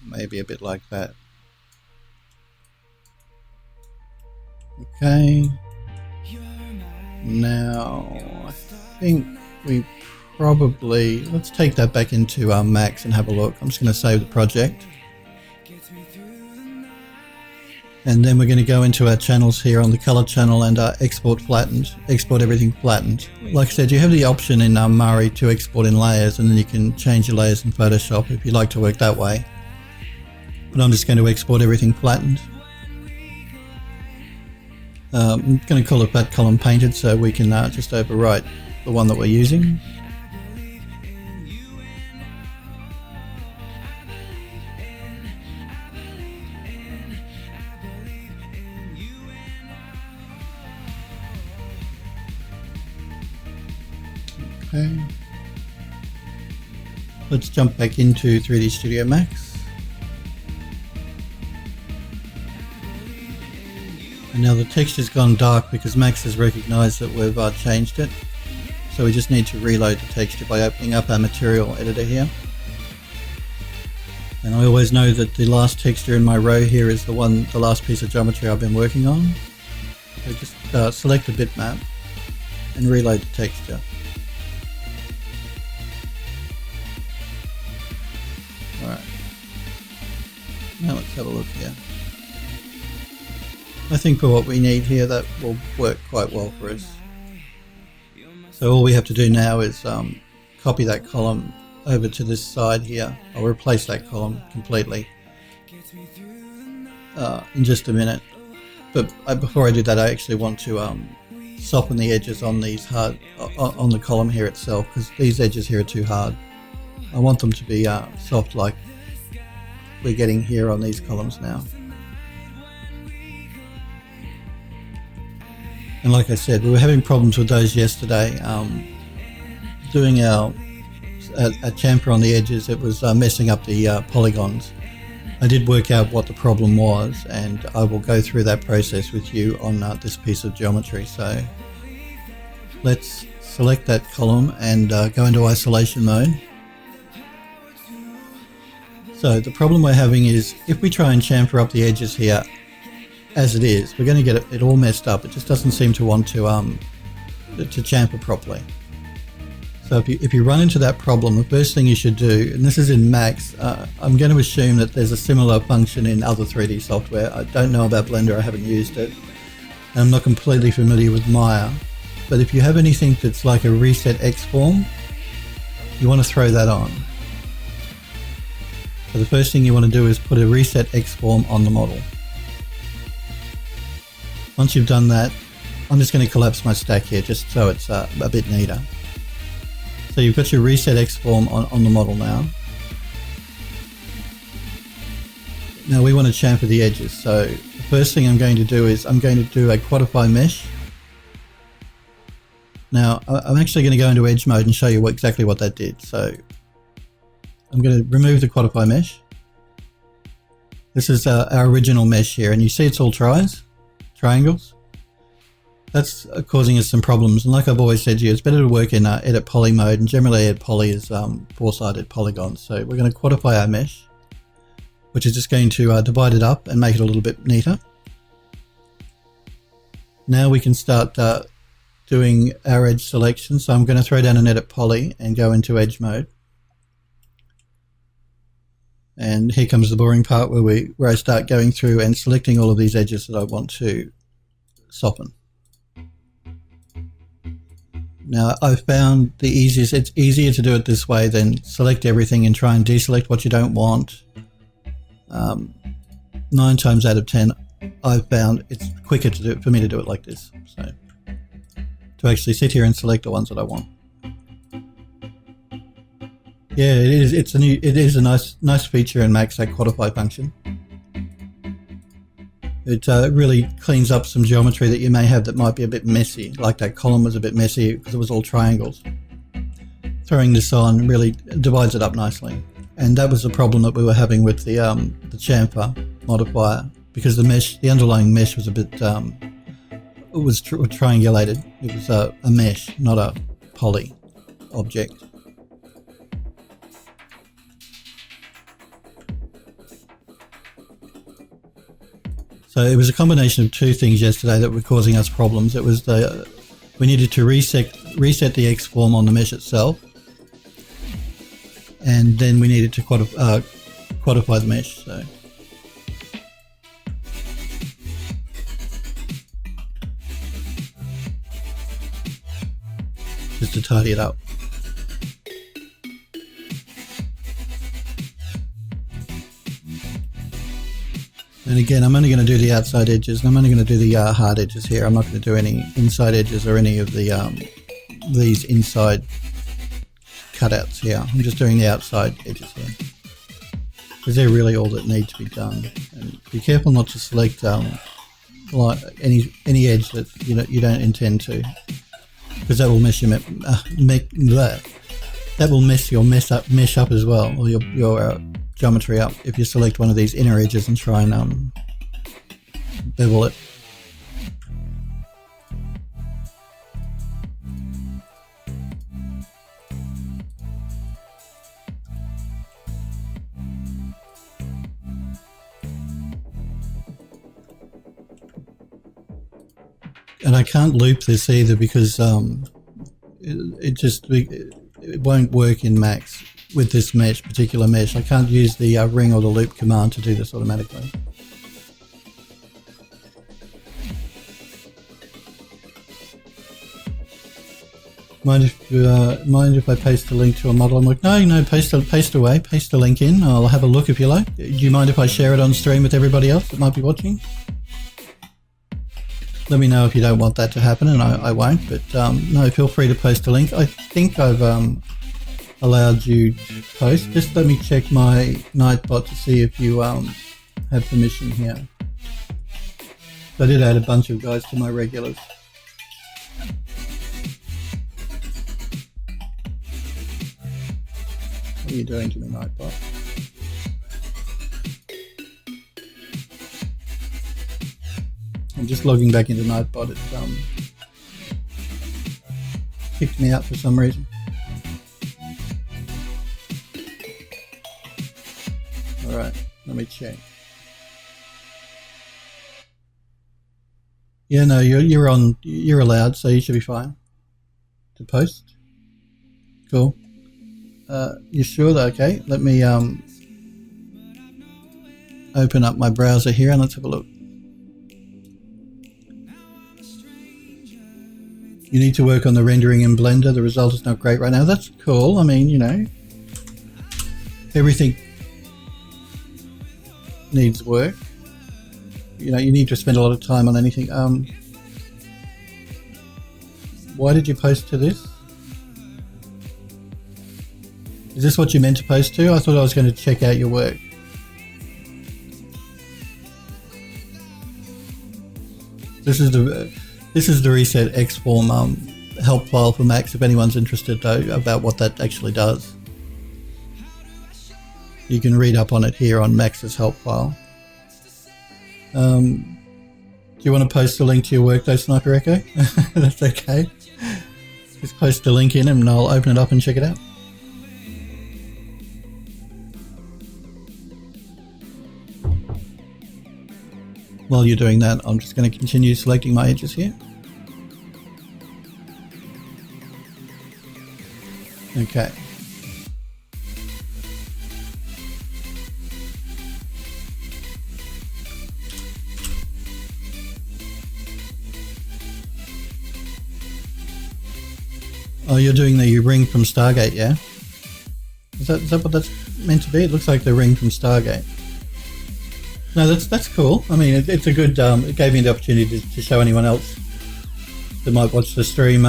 maybe a bit like that. Okay. Now, I think we probably, let's take that back into our Max and have a look. I'm just going to save the project. And then we're going to go into our channels here on the color channel and export flattened, export everything flattened. Like I said, you have the option in Mari to export in layers, and then you can change your layers in Photoshop if you like to work that way. But I'm just going to export everything flattened. I'm going to call it that column painted so we can just overwrite the one that we're using. Okay. Let's jump back into 3D Studio Max. And now the texture's gone dark because Max has recognized that we've changed it. So we just need to reload the texture by opening up our material editor here. And I always know that the last texture in my row here is the last piece of geometry I've been working on. So just select the bitmap and reload the texture. Alright, now let's have a look here. I think for what we need here that will work quite well for us. So all we have to do now is copy that column over to this side here. I'll replace that column completely in just a minute. But before I do that, I actually want to soften the edges on these on the column here itself, because these edges here are too hard. I want them to be soft like we're getting here on these columns now. And like I said, we were having problems with those yesterday. Doing a chamfer on the edges, it was messing up the polygons. I did work out what the problem was, and I will go through that process with you on this piece of geometry. So let's select that column and go into isolation mode. So the problem we're having is if we try and chamfer up the edges here as it is, we're going to get it all messed up. It just doesn't seem to want to chamfer properly. So if you run into that problem, the first thing you should do, and this is in Max, I'm going to assume that there's a similar function in other 3D software. I don't know about Blender, I haven't used it. And I'm not completely familiar with Maya. But if you have anything that's like a reset X form, you want to throw that on. So the first thing you want to do is put a reset X form on the model. Once you've done that, I'm just going to collapse my stack here just so it's a bit neater. So you've got your reset X form on the model now. Now we want to chamfer the edges. So the first thing I'm going to do is I'm going to do a quantify mesh. Now I'm actually going to go into edge mode and show you exactly what that did. So I'm going to remove the quantify mesh. This is our original mesh here, and you see it's all triangles. That's causing us some problems, and like I've always said to you, it's better to work in edit poly mode, and generally edit poly is four-sided polygons. So we're going to quantify our mesh, which is just going to divide it up and make it a little bit neater. Now we can start doing our edge selection. So I'm going to throw down an edit poly and go into edge mode. And here comes the boring part where I start going through and selecting all of these edges that I want to soften. Now I've found it's easier to do it this way than select everything and try and deselect what you don't want. 9 times out of 10 I've found it's quicker for me to do it like this. So to actually sit here and select the ones that I want. Yeah, it is. It is a nice feature in Max, that quantify function. It really cleans up some geometry that you may have that might be a bit messy, like that column was a bit messy because it was all triangles. Throwing this on really divides it up nicely, and that was the problem that we were having with the chamfer modifier, because the underlying mesh was a bit triangulated. It was a mesh, not a poly object. So it was a combination of two things yesterday that were causing us problems. It was we needed to reset the X form on the mesh itself, and then we needed to quantify the mesh. So just to tidy it up. And again, I'm only going to do the outside edges, and I'm only going to do the hard edges here. I'm not going to do any inside edges or any of the these inside cutouts here. I'm just doing the outside edges here, because they're really all that need to be done. And be careful not to select like any edge that you don't intend to, because that will mess your that will mess your mesh up as well, or your geometry up, if you select one of these inner edges and try and bevel it. And I can't loop this either, because it won't work in Max with this particular mesh. I can't use the ring or the loop command to do this automatically. Mind if I paste a link to a model? I'm like, no, paste away, paste a link in. I'll have a look if you like. Do you mind if I share it on stream with everybody else that might be watching? Let me know if you don't want that to happen, and I won't, but no, feel free to post a link. I think I've allowed you to post. Just let me check my Nightbot to see if you have permission here. I did add a bunch of guys to my regulars. What are you doing to me, Nightbot? I'm just logging back into Nightbot. It kicked me out for some reason. Alright, let me check. Yeah, no, you're allowed, so you should be fine to post. Cool. You sure? Okay, let me open up my browser here and let's have a look. You need to work on the rendering in Blender. The result is not great right now. That's cool. I mean, everything needs work. You need to spend a lot of time on anything. Why did you post to this? Is this what you meant to post to? I thought I was going to check out your work. This is the reset Xform help file for Max, if anyone's interested though about what that actually does. You can read up on it here on Max's help file. Do you want to post a link to your work though, Sniper Echo? That's okay. Just post the link in and I'll open it up and check it out. While you're doing that, I'm just going to continue selecting my edges here. Okay. Oh, you're doing the ring from Stargate, yeah? Is that what that's meant to be? It looks like the ring from Stargate. No, that's cool. I mean, it's a good. It gave me the opportunity to show anyone else that might watch the stream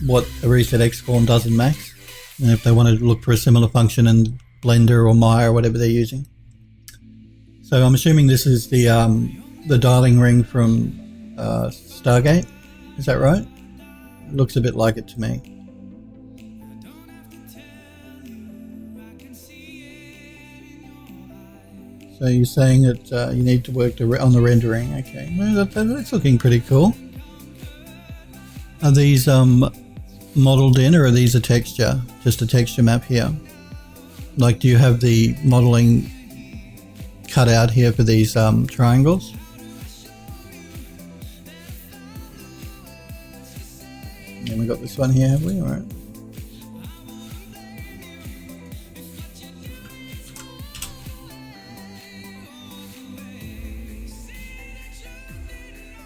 what a reset Xform does in Max, and if they want to look for a similar function in Blender or Maya or whatever they're using. So I'm assuming this is the dialing ring from Stargate. Is that right? It looks a bit like it to me. So you're saying that you need to work on the rendering. Okay, well, that's looking pretty cool. Are these modeled in, or are these a texture? Just a texture map here? Like, do you have the modeling cut out here for these triangles? got this one here, have we? All right.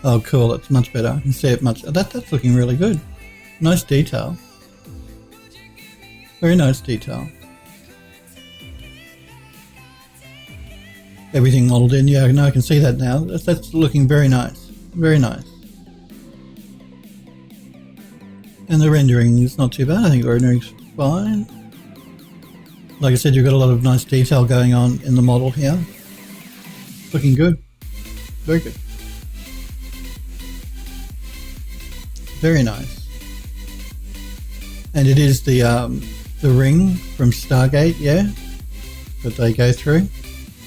Oh, cool. That's much better. I can see it much. That's looking really good. Nice detail. Very nice detail. Everything modeled in. Yeah, no, I can see that now. That's looking very nice. Very nice. And the rendering is not too bad. I think the rendering's fine. Like I said, you've got a lot of nice detail going on in the model here. Looking good. Very good. Very nice. And it is the ring from Stargate, yeah, that they go through.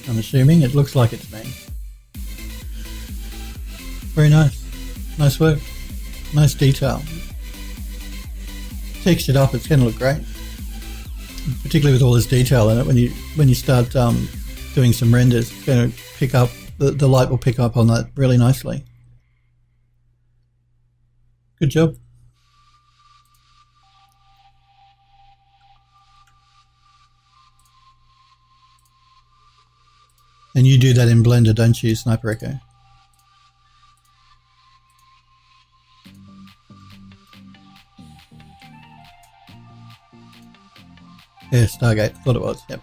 I'm assuming. It looks like it's me. Very nice. Nice work. Nice detail. Textured up, it's going to look great. Particularly with all this detail in it. When you start doing some renders, it's going to pick up, the light will pick up on that really nicely. Good job. And you do that in Blender, don't you, Sniper Echo? Yeah, Stargate. Thought it was, yep.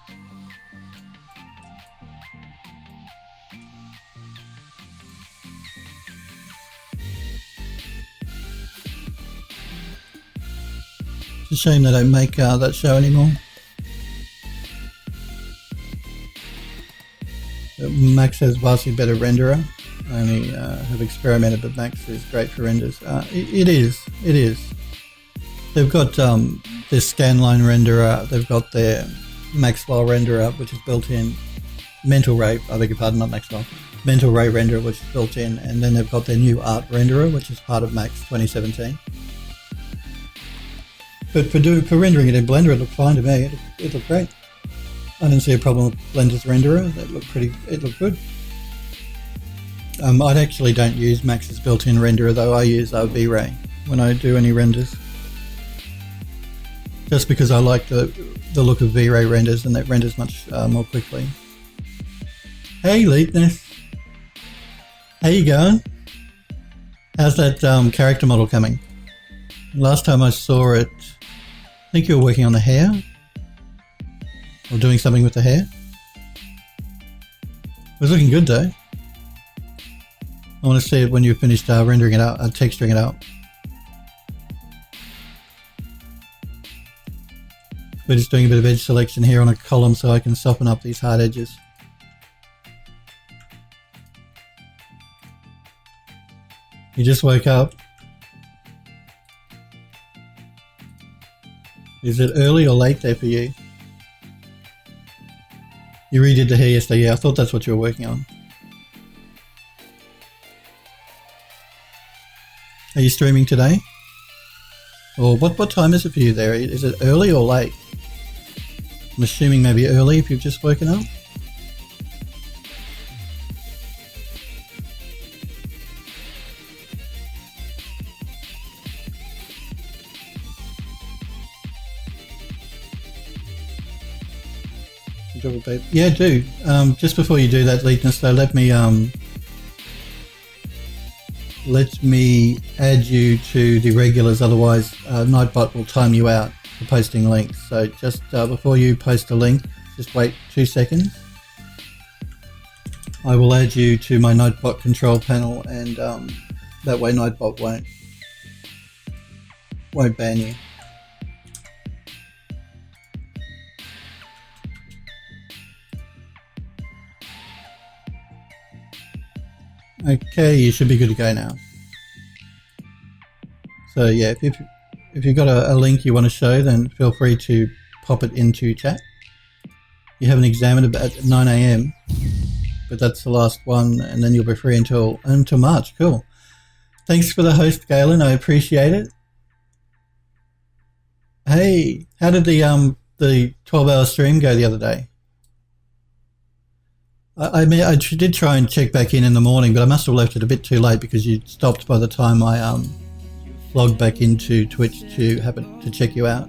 It's a shame they don't make that show anymore. Max has vastly better renderer. I only have experimented, but Max is great for renders. It is. They've got their scanline renderer, they've got their Maxwell renderer, which is built in. Mental Ray, I beg your pardon, not Maxwell. Mental Ray renderer, which is built in, and then they've got their new art renderer, which is part of Max 2017. But for rendering it in Blender, it looked fine to me. It looked great. I didn't see a problem with Blender's renderer. It looked good. I actually don't use Max's built-in renderer though. I use V-Ray when I do any renders. Just because I like the look of V-Ray renders, and that renders much more quickly. Hey Leapness, how you going? How's that character model coming? Last time I saw it, I think you were working on the hair? Or doing something with the hair? It was looking good though. I want to see it when you've finished rendering it out, texturing it out. We're just doing a bit of edge selection here on a column so I can soften up these hard edges. You just woke up. Is it early or late there for you? You redid the hair yesterday. Yeah, I thought that's what you were working on. Are you streaming today? Or what time is it for you there? Is it early or late? I'm assuming maybe early if you've just woken up. Yeah, do. Just before you do that, Leetness, though, let me add you to the regulars, otherwise Nightbot will time you out for posting links. So just before you post a link, just wait 2 seconds. I will add you to my Nightbot control panel, and that way Nightbot won't ban you. Okay, you should be good to go now. So yeah, if you've got a link you want to show, then feel free to pop it into chat. You have an exam at 9 AM, but that's the last one, and then you'll be free until March. Cool. Thanks for the host, Galen. I appreciate it. Hey, how did the 12-hour stream go the other day? I mean, I did try and check back in the morning, but I must have left it a bit too late because you stopped by the time I log back into Twitch to check you out.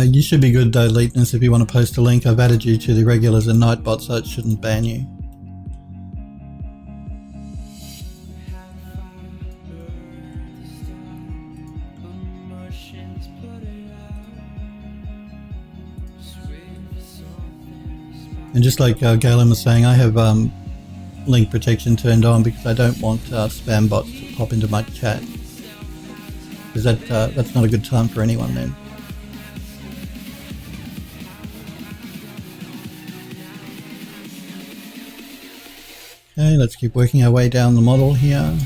You should be good though, Leetness, if you want to post a link. I've added you to the regulars and Nightbot, so it shouldn't ban you. And just like Galen was saying, I have link protection turned on because I don't want spam bots to pop into my chat, because that's not a good time for anyone then. Okay, let's keep working our way down the model here.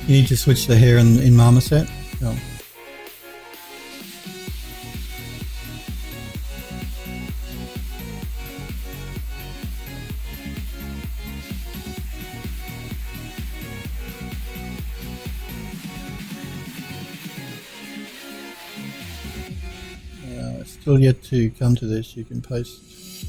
You need to switch the hair in Marmoset. Oh. Still yet to come to this. You can post.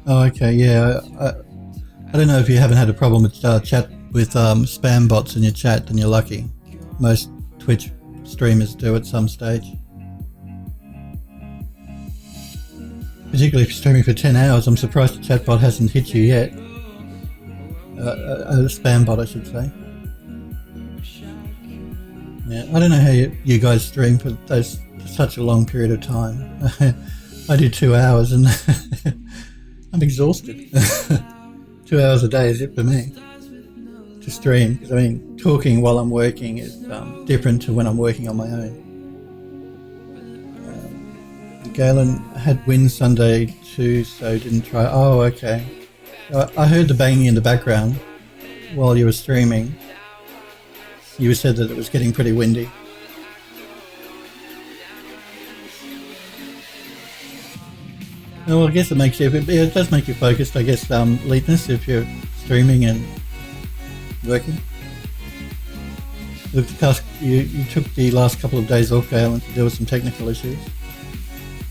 Oh, okay, yeah. I don't know if you haven't had a problem with chat with spam bots in your chat, then you're lucky. Most Twitch streamers do at some stage. Particularly if you're streaming for 10 hours, I'm surprised the chat bot hasn't hit you yet. A spam bot, I should say. Yeah, I don't know how you guys stream for such a long period of time. I do 2 hours and I'm exhausted. 2 hours a day is it for me to stream, because I mean, talking while I'm working is different to when I'm working on my own. Galen had win Sunday too, so didn't try. Oh, okay. I heard the banging in the background while you were streaming. You said that it was getting pretty windy. Well, I guess it makes you, it does make you focused, I guess, Leetness, if you're streaming and working. You took the last couple of days off, Galen, to deal with some technical issues.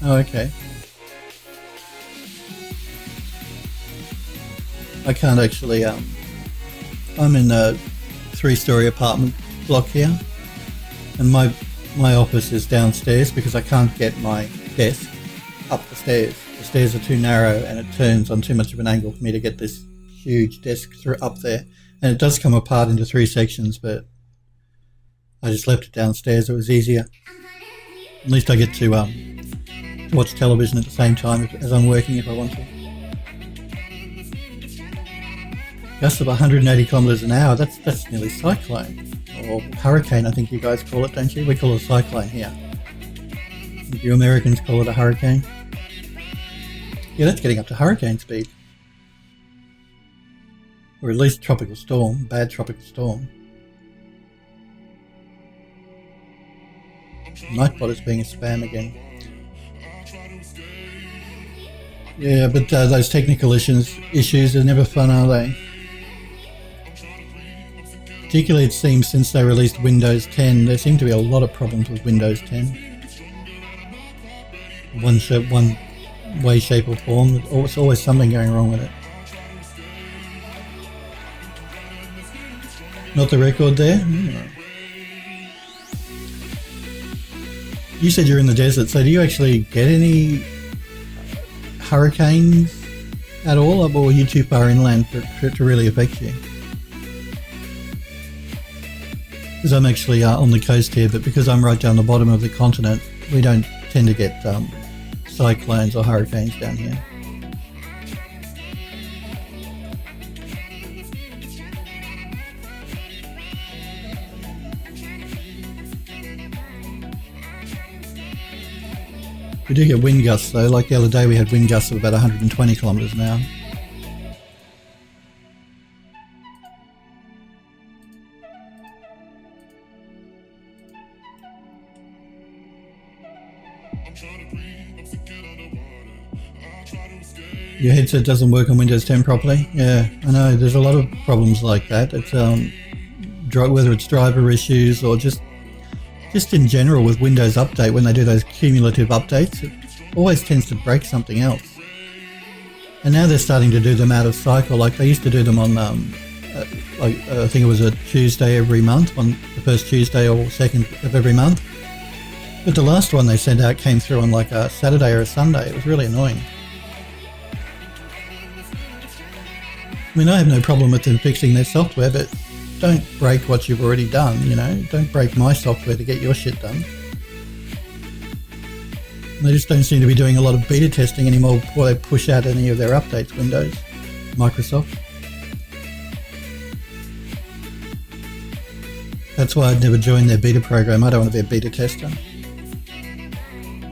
Oh, okay. I can't actually, I'm in a 3-story apartment block here, and my office is downstairs because I can't get my desk up the stairs. The stairs are too narrow and it turns on too much of an angle for me to get this huge desk up there. And it does come apart into 3 sections, but I just left it downstairs. It was easier. At least I get to watch television at the same time as I'm working if I want to. Gusts of 180 kilometers an hour, that's nearly cyclone. Or hurricane, I think you guys call it, don't you? We call it a cyclone here. You Americans call it a hurricane. Yeah, that's getting up to hurricane speed. Or at least tropical storm, bad tropical storm. Nightbot is being a spam again. Yeah, but those technical issues are never fun, are they? Particularly it seems since they released Windows 10, there seem to be a lot of problems with Windows 10. One way, shape or form. There's always something going wrong with it. Not the record there? No. You said you're in the desert, so do you actually get any hurricanes at all, or are you too far inland for it to really affect you? Because I'm actually on the coast here, but because I'm right down the bottom of the continent, we don't tend to get cyclones or hurricanes down here. We do get wind gusts though, like the other day we had wind gusts of about 120 kilometers an hour. Your headset doesn't work on Windows 10 properly? Yeah, I know, there's a lot of problems like that. It's whether it's driver issues or just in general with Windows Update, when they do those cumulative updates, it always tends to break something else. And now they're starting to do them out of cycle, like they used to do them on, I think it was a Tuesday every month, on the first Tuesday or second of every month. But the last one they sent out came through on like a Saturday or a Sunday. It was really annoying. I mean, I have no problem with them fixing their software, but don't break what you've already done, you know? Don't break my software to get your shit done. They just don't seem to be doing a lot of beta testing anymore before they push out any of their updates, Windows, Microsoft. That's why I'd never joined their beta program. I don't want to be a beta tester.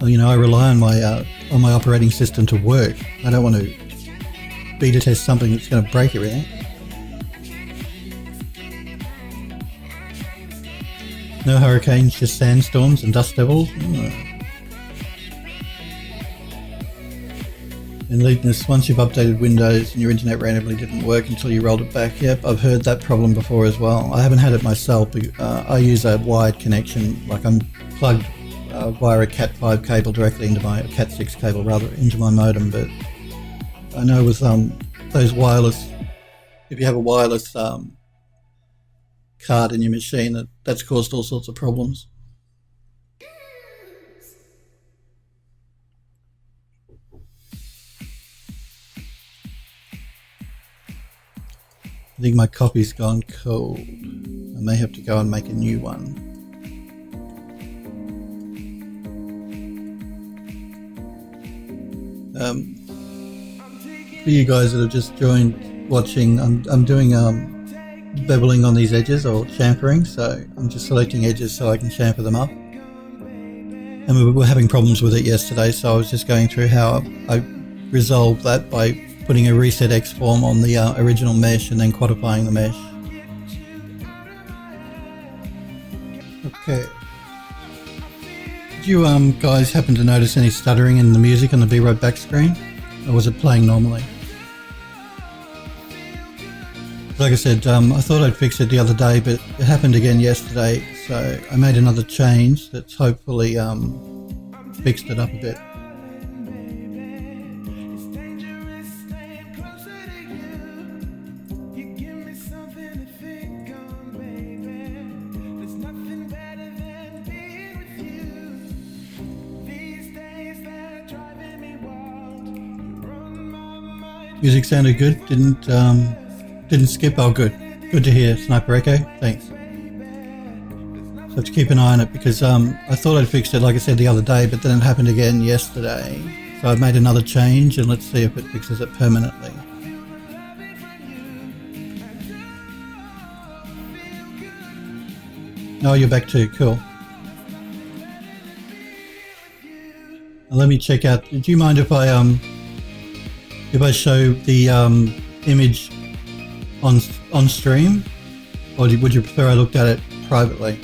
Well, you know, I rely on my operating system to work. I don't want to beta test something that's going to break everything. No hurricanes, just sandstorms and dust devils. In Leadness, once you've updated Windows and your internet randomly didn't work until you rolled it back. Yep, I've heard that problem before as well. I haven't had it myself. I use a wired connection, like I'm plugged via a Cat 5 cable directly into my Cat 6 cable, rather, into my modem. But I know with those wireless, if you have a wireless card in your machine, that's caused all sorts of problems. I think my copy's gone cold. I may have to go and make a new one. For you guys that have just joined watching, I'm doing beveling on these edges, or chamfering, so I'm just selecting edges so I can chamfer them up. And we were having problems with it yesterday, so I was just going through how I resolved that by putting a reset X form on the original mesh and then quantifying the mesh. Okay. Did you guys happen to notice any stuttering in the music on the Be Right Back screen? Or was it playing normally? Like I said, I thought I'd fix it the other day, but it happened again yesterday, so I made another change that's hopefully fixed it up a bit. Music sounded good, didn't skip. Oh, good to hear. Sniper Echo, thanks. So I have to keep an eye on it because I thought I'd fixed it, like I said, the other day, but then it happened again yesterday. So I've made another change, and let's see if it fixes it permanently. Oh, you're back too, cool. Now let me check out, do you mind if I show the image on stream, or would you prefer I looked at it privately?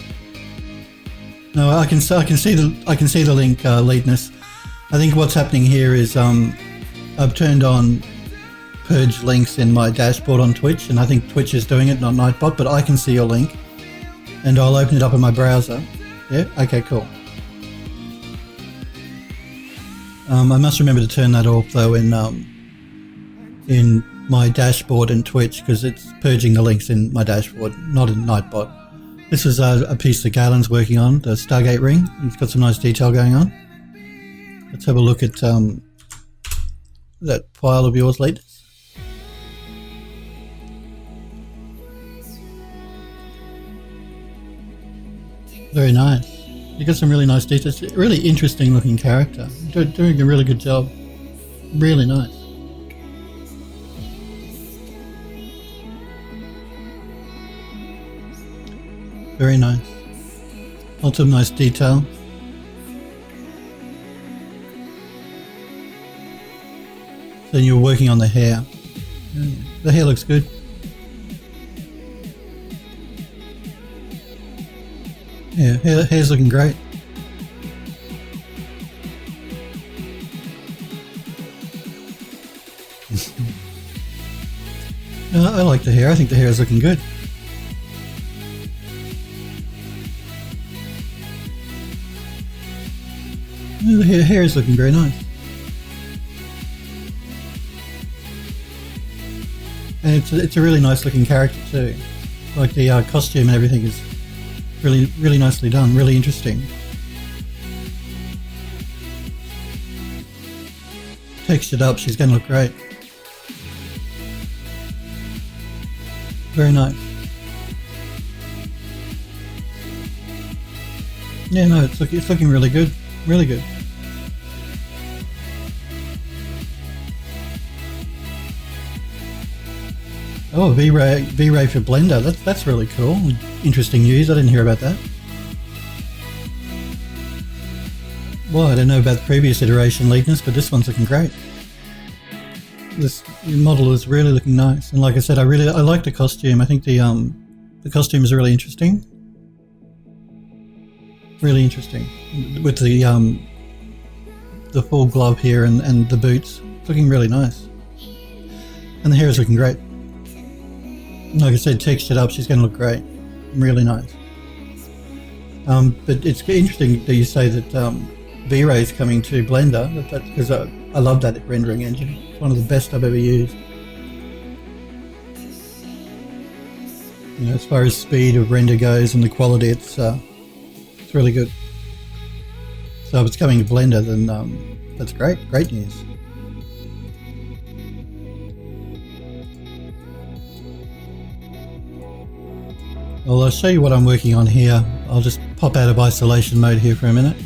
No, I can see the link, Leadness. I think what's happening here is I've turned on purge links in my dashboard on Twitch, and I think Twitch is doing it, not Nightbot, but I can see your link, and I'll open it up in my browser. Yeah, okay, cool. I must remember to turn that off though in my dashboard in Twitch, because it's purging the links in my dashboard, not in Nightbot. This is a piece that Galen's working on, the Stargate ring. It's got some nice detail going on. Let's have a look at that file of yours, Lead. Very nice. You got some really nice details. Really interesting looking character. Doing a really good job. Really nice. Very nice. Lots of nice detail. So you're working on the hair. The hair looks good. Yeah, hair's looking great. I like the hair. I think the hair is looking good. The hair is looking very nice. And it's a really nice looking character too. Like the costume and everything is really nicely done, really interesting. Textured up, she's going to look great. Very nice. Yeah, no, it's looking really good. Really good. Oh, V-Ray for Blender. That's really cool. Interesting news. I didn't hear about that. Well, I don't know about the previous iteration leakness, but this one's looking great. This model is really looking nice, and like I said, I like the costume. I think the costume is really interesting. Really interesting with the full glove here and the boots. It's looking really nice, and the hair is looking great. Like I said, textured up, she's going to look great. Really nice. But it's interesting that you say that V-Ray is coming to Blender, because I love that rendering engine. It's one of the best I've ever used. You know, as far as speed of render goes and the quality, it's really good. So if it's coming to Blender, then that's great. Great news. Well, I'll show you what I'm working on here. I'll just pop out of isolation mode here for a minute.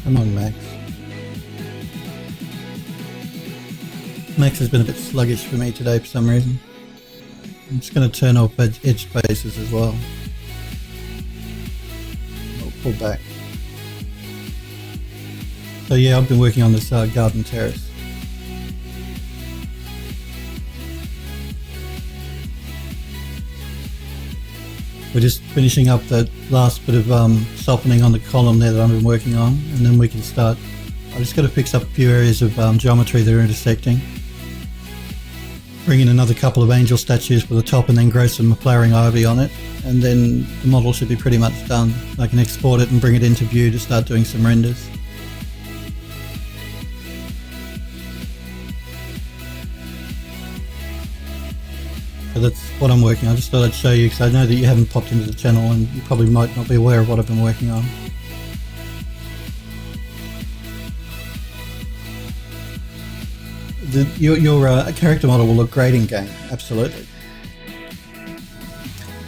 Come on, Max. Max has been a bit sluggish for me today for some reason. I'm just going to turn off edge faces as well. I'll pull back. So yeah, I've been working on this garden terrace. We're just finishing up that last bit of softening on the column there that I've been working on, and then we can start. I've just got to fix up a few areas of geometry that are intersecting. Bring in another couple of angel statues for the top, and then grow some flowering ivy on it, and then the model should be pretty much done. I can export it and bring it into view to start doing some renders. So that's what I'm working on. I just thought I'd show you because I know that you haven't popped into the channel and you probably might not be aware of what I've been working on. Your character model will look great in game, absolutely.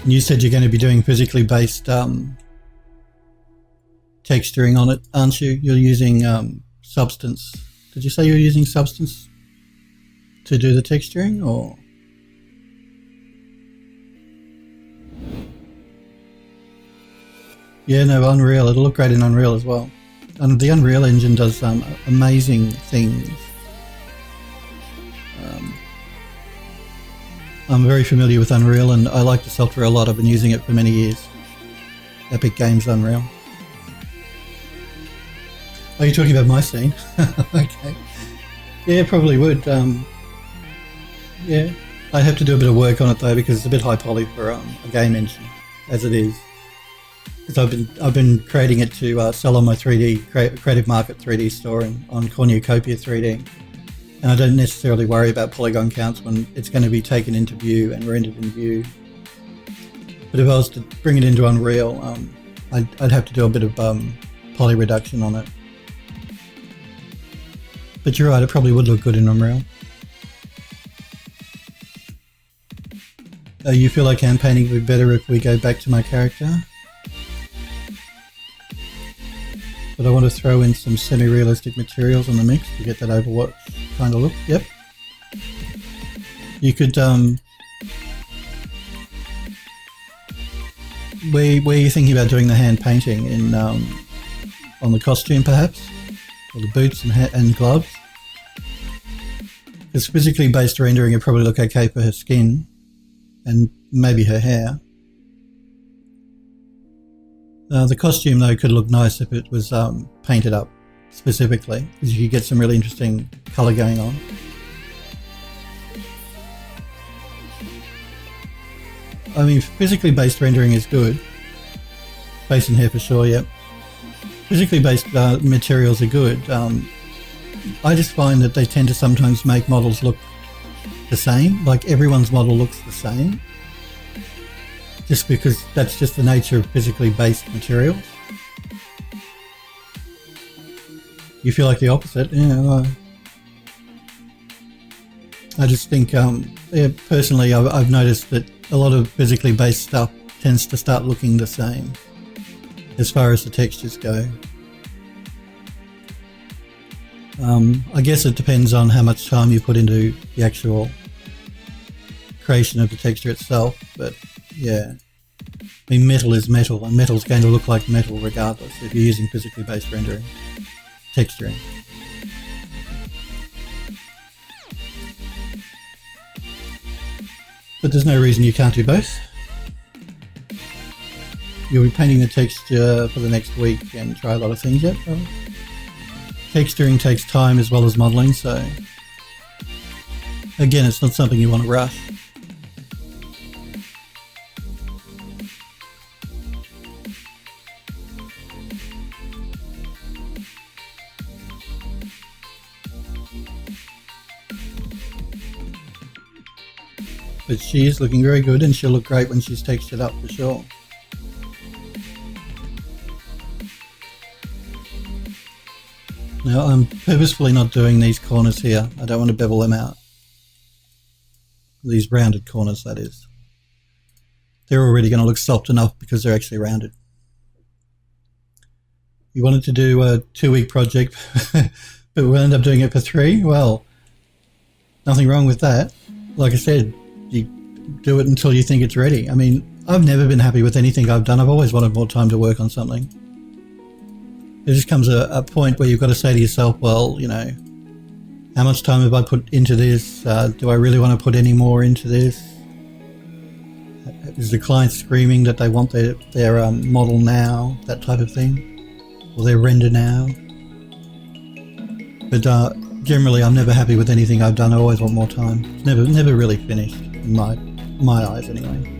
And you said you're going to be doing physically based texturing on it, aren't you? You're using Substance. Did you say you're using Substance to do the texturing, or? Yeah, no, Unreal. It'll look great in Unreal as well. And the Unreal engine does amazing things. I'm very familiar with Unreal, and I like the software a lot. I've been using it for many years. Epic Games Unreal. Are you talking about my scene? Okay. Yeah, probably would. Yeah, I'd have to do a bit of work on it though, because it's a bit high poly for a game engine, as it is. Because I've been creating it to sell on my 3D Creative Market 3D store on Cornucopia 3D, and I don't necessarily worry about polygon counts when it's going to be taken into view and rendered in view. But if I was to bring it into Unreal, I'd have to do a bit of poly reduction on it. But you're right, it probably would look good in Unreal. You feel like hand painting would be better if we go back to my character? But I want to throw in some semi-realistic materials on the mix to get that Overwatch kind of look. Yep. You could, were you thinking about doing the hand painting in on the costume perhaps? Or the boots and gloves? Because physically based rendering would probably look okay for her skin and maybe her hair. The costume though could look nice if it was painted up specifically, because you get some really interesting color going on. I mean, physically based rendering is good. Base and hair for sure, yep. Physically based materials are good. I just find that they tend to sometimes make models look the same, like everyone's model looks the same. Just because that's just the nature of physically based materials. You feel like the opposite, yeah. I just think, yeah, personally, I've noticed that a lot of physically based stuff tends to start looking the same as far as the textures go. I guess it depends on how much time you put into the actual creation of the texture itself, but yeah. I mean, metal is metal, and metal's going to look like metal regardless if you're using physically based rendering, texturing. But there's no reason you can't do both. You'll be painting the texture for the next week and try a lot of things yet, probably. Texturing takes time as well as modeling, so again, it's not something you want to rush. But she is looking very good, and she'll look great when she's textured up for sure. Now, I'm purposefully not doing these corners here. I don't want to bevel them out. These rounded corners, that is. They're already going to look soft enough because they're actually rounded. You wanted to do a 2-week project, but we'll end up doing it for 3? Well, nothing wrong with that. Like I said, you do it until you think it's ready. I mean, I've never been happy with anything I've done. I've always wanted more time to work on something. There just comes a point where you've got to say to yourself, well, you know, how much time have I put into this? Do I really want to put any more into this? Is the client screaming that they want their model now, that type of thing? Or their render now? But generally, I'm never happy with anything I've done. I always want more time. It's never really finished, in my eyes anyway.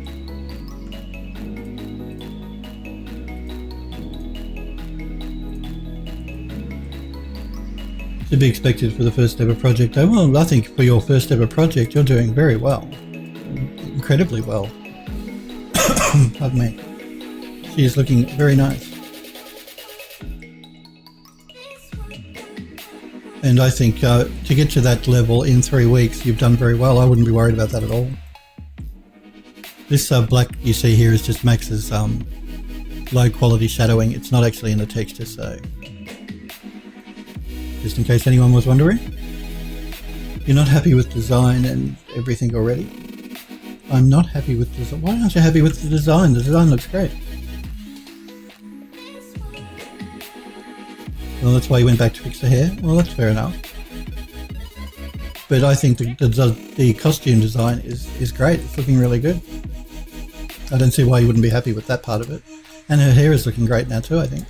To be expected for the first ever project. Well, I think for your first ever project, you're doing very well. Incredibly well. Pardon me. She is looking very nice. And I think to get to that level in 3 weeks, you've done very well. I wouldn't be worried about that at all. This black you see here is just Max's low quality shadowing. It's not actually in the texture, so just in case anyone was wondering. You're not happy with design and everything already? I'm not happy with design. Why aren't you happy with the design? The design looks great. Well, that's why you went back to fix the hair. Well, that's fair enough. But I think the costume design is great. It's looking really good. I don't see why you wouldn't be happy with that part of it. And her hair is looking great now too, I think.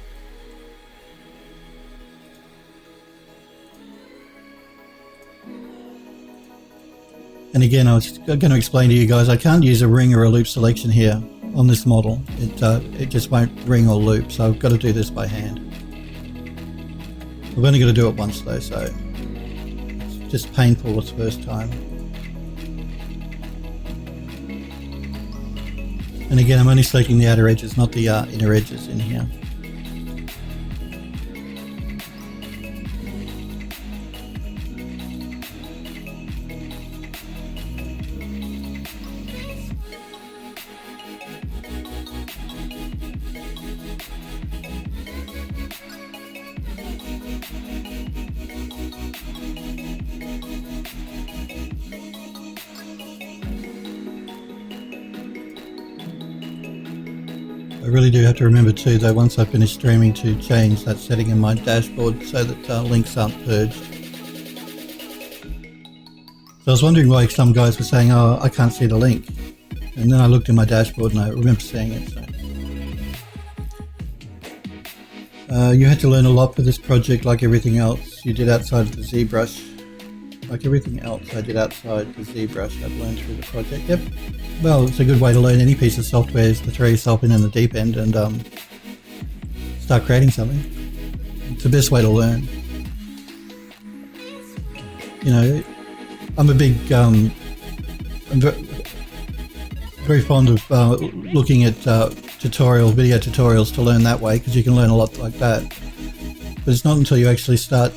And again, I was going to explain to you guys, I can't use a ring or a loop selection here on this model. It just won't ring or loop, so I've got to do this by hand. I've only got to do it once though, so it's just painful this first time. And again, I'm only selecting the outer edges, not the inner edges in here. I really do have to remember too, though, once I finish streaming, to change that setting in my dashboard so that links aren't purged. So I was wondering why some guys were saying, oh, I can't see the link. And then I looked in my dashboard and I remember seeing it. You had to learn a lot for this project, like everything else you did outside of the ZBrush. Like everything else I did outside the ZBrush, I've learned through the project. Yep. Well, it's a good way to learn any piece of software is to throw yourself in the deep end and start creating something. It's the best way to learn. You know, I'm a big, I'm very fond of looking at video tutorials to learn that way, because you can learn a lot like that. But it's not until you actually start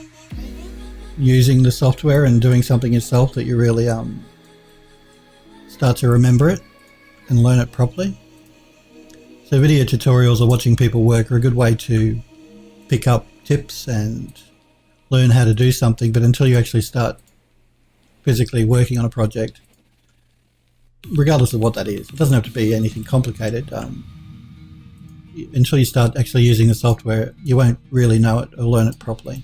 using the software and doing something yourself that you really start to remember it and learn it properly. So video tutorials or watching people work are a good way to pick up tips and learn how to do something, but until you actually start physically working on a project, regardless of what that is, it doesn't have to be anything complicated, until you start actually using the software, you won't really know it or learn it properly.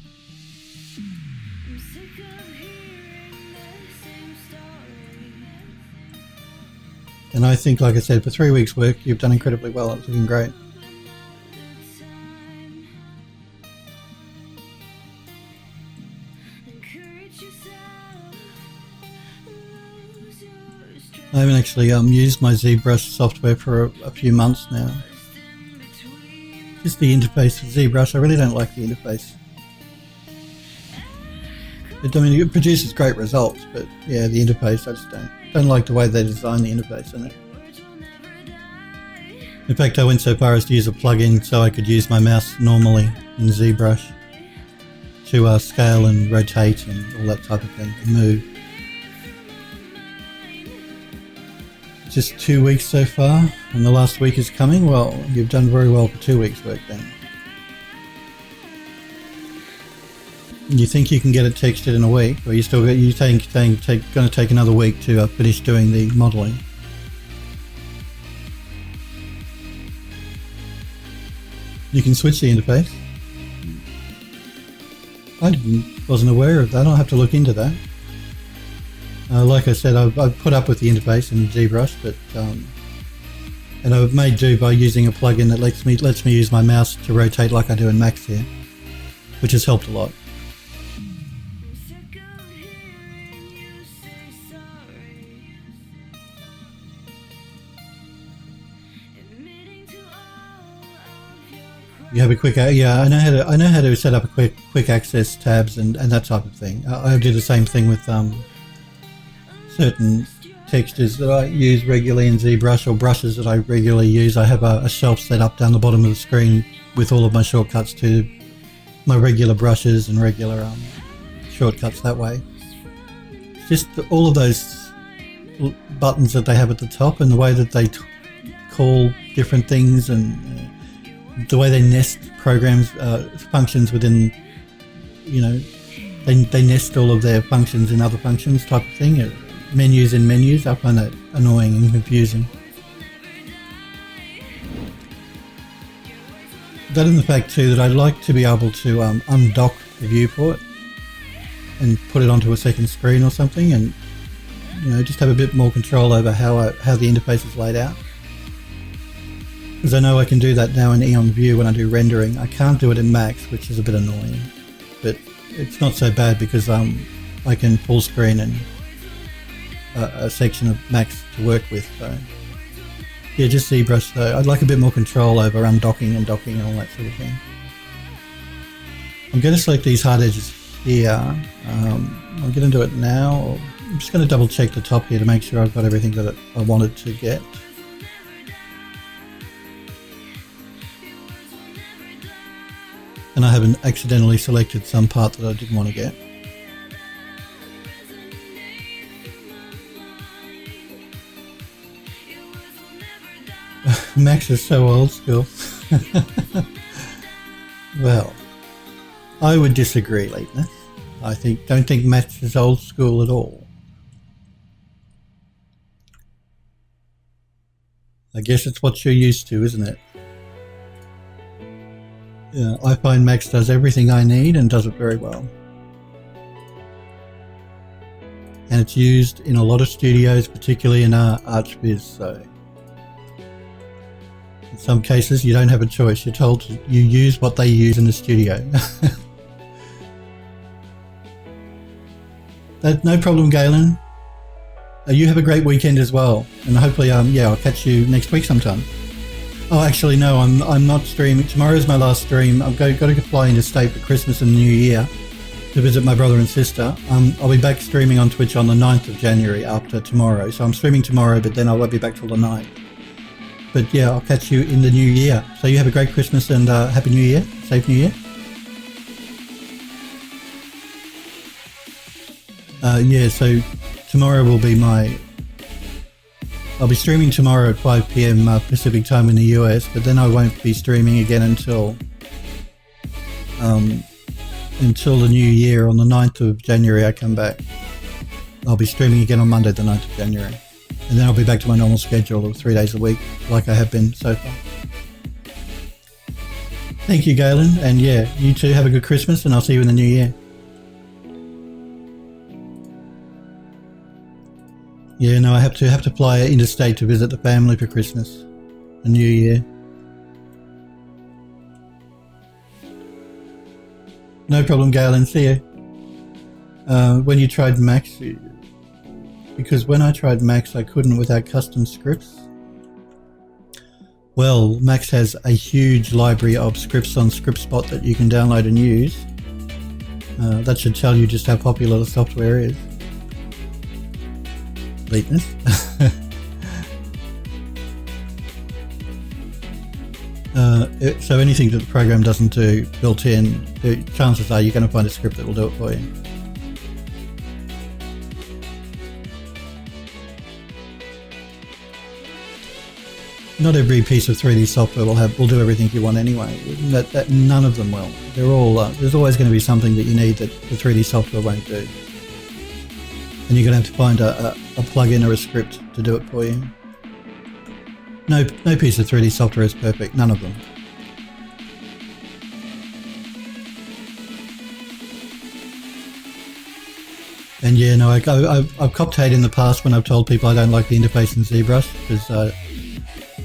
And I think, like I said, for 3 weeks' work, you've done incredibly well. It's looking great. I haven't actually used my ZBrush software for a few months now. Just the interface for ZBrush, I really don't like the interface. I mean, it produces great results, but yeah, the interface, I just don't like the way they design the interface in it. In fact, I went so far as to use a plugin so I could use my mouse normally in ZBrush to scale and rotate and all that type of thing, and move. Just 2 weeks so far, and the last week is coming. Well, you've done very well for 2 weeks' work then. You think you can get it textured in a week, or you still going to take another week to finish doing the modelling? You can switch the interface. I wasn't aware of that. I'll have to look into that. Like I said, I've put up with the interface in ZBrush, but and I've made do by using a plugin that lets me use my mouse to rotate like I do in Max here, which has helped a lot. You have a quick, yeah. I know how to set up a quick access tabs and that type of thing. I do the same thing with certain textures that I use regularly in ZBrush, or brushes that I regularly use. I have a shelf set up down the bottom of the screen with all of my shortcuts to my regular brushes and regular shortcuts that way. Just all of those buttons that they have at the top and the way that they call different things and the way they nest programs, functions within, you know, they nest all of their functions in other functions type of thing. Menus in menus, I find that annoying and confusing. That and the fact too that I'd like to be able to undock the viewport and put it onto a second screen or something, and you know, just have a bit more control over how the interface is laid out. Because I know I can do that now in Eon View when I do rendering. I can't do it in Max, which is a bit annoying, but it's not so bad because I can full screen and a section of Max to work with. So yeah, just ZBrush though. I'd like a bit more control over undocking and docking and all that sort of thing. I'm going to select these hard edges here. I'm going to do it now. I'm just going to double check the top here to make sure I've got everything that I wanted to get. And I haven't accidentally selected some part that I didn't want to get. Max is so old school. Well, I would disagree, Leitner. Don't think Max is old school at all. I guess it's what you're used to, isn't it? Yeah, I find Max does everything I need and does it very well. And it's used in a lot of studios, particularly in ArchViz, so In some cases, you don't have a choice. You're told you use what they use in the studio. No problem, Galen. You have a great weekend as well, and hopefully, yeah, I'll catch you next week sometime. Oh, actually, no, I'm not streaming. Tomorrow's my last stream. I've got to fly interstate for Christmas and New Year to visit my brother and sister. I'll be back streaming on Twitch on the 9th of January after tomorrow. So I'm streaming tomorrow, but then I won't be back till the 9th. But yeah, I'll catch you in the new year. So you have a great Christmas and Happy New Year. Safe New Year. Yeah, so tomorrow will be I'll be streaming tomorrow at 5 PM Pacific time in the US, but then I won't be streaming again until the new year. On the 9th of January I come back. I'll be streaming again on Monday the 9th of January. And then I'll be back to my normal schedule of 3 days a week, like I have been so far. Thank you, Galen, and yeah, you too have a good Christmas, and I'll see you in the new year. Yeah, no, I have to fly interstate to visit the family for Christmas and New Year. No problem, Galen. See you. When you tried Max, because when I tried Max, I couldn't without custom scripts. Well, Max has a huge library of scripts on ScriptSpot that you can download and use. That should tell you just how popular the software is. Bleakness. So anything that the program doesn't do built in, the chances are you're going to find a script that will do it for you. Not every piece of 3D software will do everything you want anyway. That none of them will. They're all there's always going to be something that you need that the 3D software won't do. And you're going to have to find a plugin or a script to do it for you. No piece of 3D software is perfect, none of them. And yeah, no, I've copped hate in the past when I've told people I don't like the interface in ZBrush, because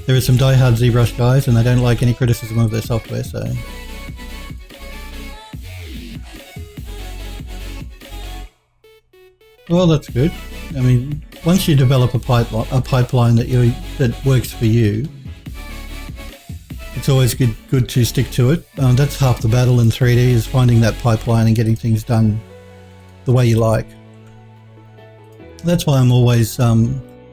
there are some die-hard ZBrush guys and they don't like any criticism of their software, so... Well, that's good. I mean, once you develop a pipeline that works for you, it's always good to stick to it. That's half the battle in 3D, is finding that pipeline and getting things done the way you like. That's why I'm always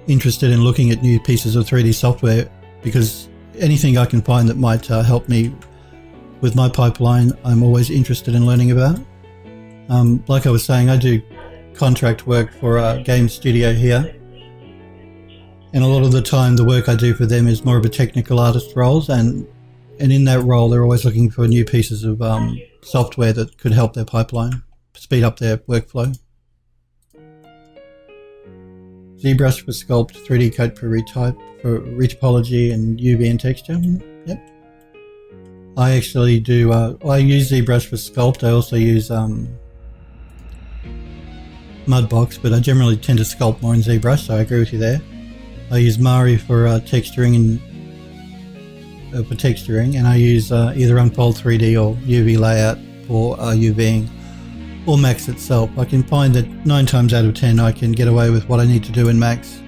interested in looking at new pieces of 3D software, because anything I can find that might help me with my pipeline, I'm always interested in learning about. Like I was saying, I do contract work for a game studio here, and a lot of the time the work I do for them is more of a technical artist roles, and in that role they're always looking for new pieces of software that could help their pipeline, speed up their workflow. ZBrush for sculpt, 3D Coat for retype, for retopology and UV and texture. Yep. I actually do, I use ZBrush for sculpt. I also use Mudbox, but I generally tend to sculpt more in ZBrush, so I agree with you there. I use Mari for texturing and I use either Unfold 3D or UV Layout for UVing, or Max itself. I can find that 9 times out of 10 I can get away with what I need to do in Max,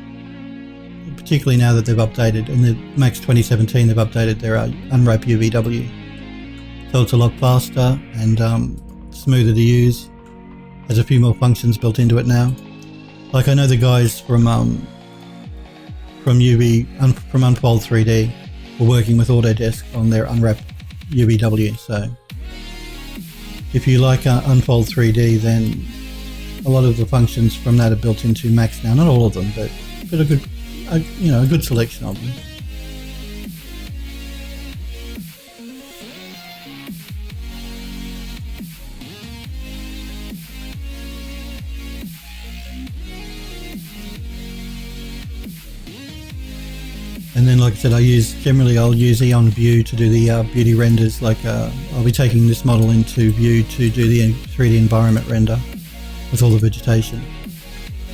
particularly now that they've updated. In the Max 2017 they've updated their Unwrap UVW, so it's a lot faster and smoother to use. Has a few more functions built into it now. Like I know the guys from Unfold 3D were working with Autodesk on their Unwrap UVW, so if you like Unfold 3D, then a lot of the functions from that are built into Max now. Not all of them, but a good selection of them. And then, like I said, I'll use Eon View to do the beauty renders. Like I'll be taking this model into View to do the 3D environment render with all the vegetation.